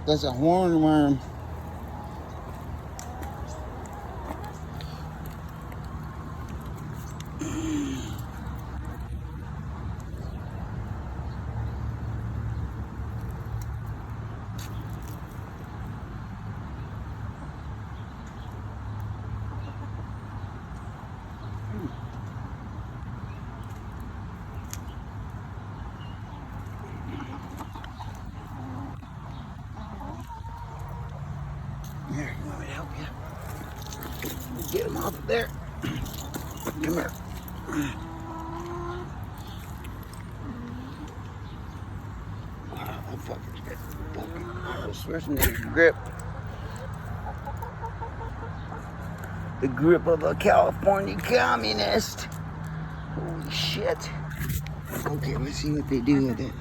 That's a hornworm. Here, you want me to help you? Get him off of there. Come here. Wow, that fucker's got fucking Schwarzenegger grip. The grip of a California communist. Holy shit. Okay, let's see what they do with it.